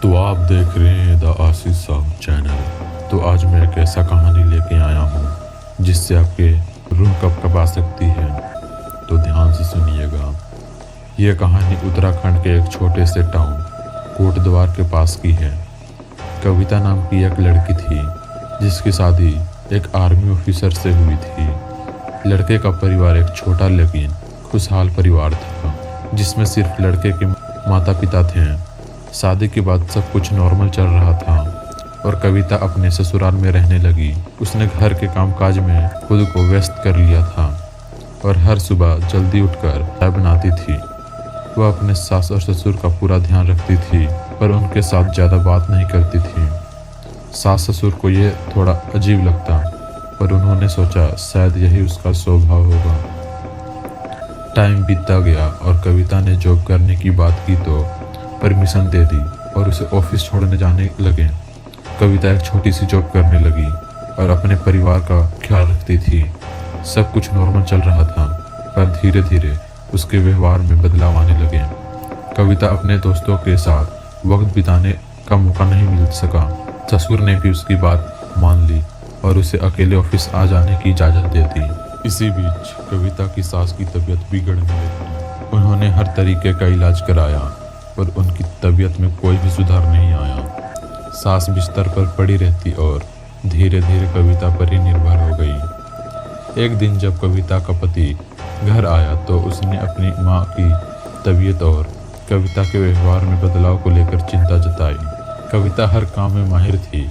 तो आप देख रहे हैं द आशीष साहब चैनल। तो आज मैं एक ऐसा कहानी लेके आया हूँ जिससे आपके रूह कब आ सकती है। तो ध्यान से सुनिएगा। यह कहानी उत्तराखंड के एक छोटे से टाउन कोटद्वार के पास की है। कविता नाम की एक लड़की थी जिसकी शादी एक आर्मी ऑफिसर से हुई थी। लड़के का परिवार एक छोटा लेकिन खुशहाल परिवार था जिसमें सिर्फ लड़के के माता पिता थे। शादी के बाद सब कुछ नॉर्मल चल रहा था और कविता अपने ससुराल में रहने लगी। उसने घर के कामकाज में खुद को व्यस्त कर लिया था और हर सुबह जल्दी उठकर चाय बनाती थी। वह अपने सास और ससुर का पूरा ध्यान रखती थी पर उनके साथ ज़्यादा बात नहीं करती थी। सास ससुर को ये थोड़ा अजीब लगता पर उन्होंने सोचा शायद यही उसका स्वभाव होगा। टाइम बीतता गया और कविता ने जॉब करने की बात की तो परमिशन दे दी और उसे ऑफिस छोड़ने जाने लगे। कविता एक छोटी सी जॉब करने लगी और अपने परिवार का ख्याल रखती थी। सब कुछ नॉर्मल चल रहा था पर धीरे धीरे उसके व्यवहार में बदलाव आने लगे। कविता अपने दोस्तों के साथ वक्त बिताने का मौका नहीं मिल सका। ससुर ने भी उसकी बात मान ली और उसे अकेले ऑफिस आ जाने की इजाज़त दे दी। इसी बीच कविता की सास की तबीयत बिगड़ने लगी। उन्होंने हर तरीके का इलाज कराया पर उनकी तबीयत में कोई भी सुधार नहीं आया। सास बिस्तर पर पड़ी रहती और धीरे धीरे कविता पर ही निर्भर हो गई। एक दिन जब कविता का पति घर आया तो उसने अपनी माँ की तबीयत और कविता के व्यवहार में बदलाव को लेकर चिंता जताई। कविता हर काम में माहिर थी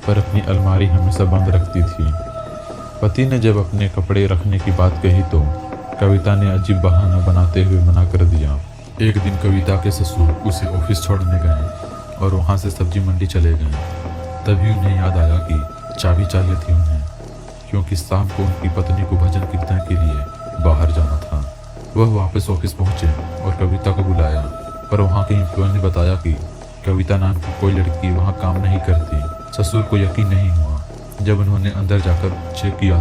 पर अपनी अलमारी हमेशा बंद रखती थी। पति ने जब अपने कपड़े रखने की बात कही तो कविता ने अजीब बहाना बनाते हुए मना कर दिया। एक दिन कविता के ससुर उसे ऑफिस छोड़ने गए और वहाँ से सब्जी मंडी चले गए। तभी उन्हें याद आया कि चाबी चाहिए थी उन्हें, क्योंकि शाम को उनकी पत्नी को भजन कीर्तन के लिए बाहर जाना था। वह वापस ऑफिस पहुँचे और कविता को बुलाया पर वहाँ के एम्प्लॉय ने बताया कि कविता नाम की कोई लड़की वहाँ काम नहीं करती। ससुर को यकीन नहीं हुआ। जब उन्होंने अंदर जाकर चेक किया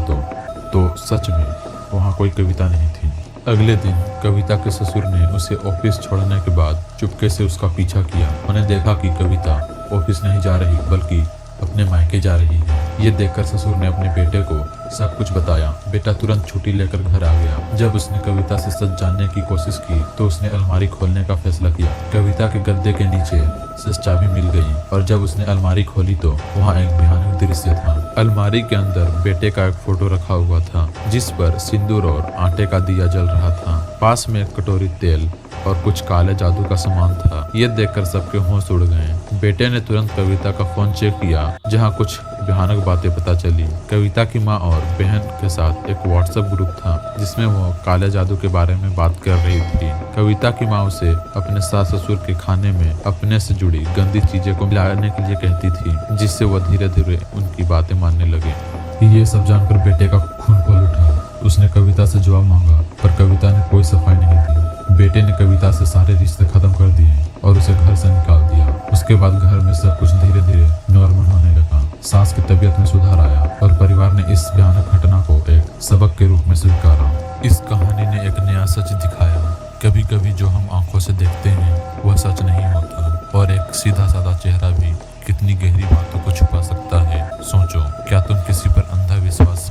तो सच में वहाँ कोई कविता नहीं थी। अगले दिन कविता के ससुर ने उसे ऑफिस छोड़ने के बाद चुपके से उसका पीछा किया। उन्हें देखा कि कविता ऑफिस नहीं जा रही बल्कि अपने मायके जा रही है। ये देखकर ससुर ने अपने बेटे को सब कुछ बताया। बेटा तुरंत छुट्टी लेकर घर आ गया। जब उसने कविता से सच जानने की कोशिश की तो उसने अलमारी खोलने का फैसला किया। कविता के गद्दे के नीचे से चाबी मिल गई और जब उसने अलमारी खोली तो वहाँ एक भयानक दृश्य था। अलमारी के अंदर बेटे का एक फोटो रखा हुआ था जिस पर सिंदूर और आटे का दिया जल रहा था। पास में एक कटोरी तेल और कुछ काले जादू का सामान था। ये देखकर सबके होश उड़ गए। बेटे ने तुरंत कविता का फोन चेक किया जहां कुछ भयानक बातें पता चली। कविता की मां और बहन के साथ एक व्हाट्सएप ग्रुप था जिसमें वो काले जादू के बारे में बात कर रही थी। कविता की मां उसे अपने सास ससुर के खाने में अपने से जुड़ी गंदी चीजें को मिलाने के लिए कहती थी जिससे वह धीरे धीरे उनकी बातें मानने लगे। ये सब जानकर बेटे का खून खोल उठा। उसने कविता से जवाब मांगा पर कविता ने कोई सफाई नहीं दी। बेटे ने कविता से सारे रिश्ते खत्म कर दिए और उसे घर से निकाल दिया। उसके बाद घर में सब कुछ धीरे धीरे नॉर्मल होने लगा। सास की तबीयत में सुधार आया और परिवार ने इस भयानक घटना को एक सबक के रूप में स्वीकारा। इस कहानी ने एक नया सच दिखाया। कभी कभी जो हम आंखों से देखते हैं वह सच नहीं होता और एक सीधा साधा चेहरा भी कितनी गहरी बातों को छुपा सकता है। सोचो, क्या तुम किसी पर अंधा विश्वास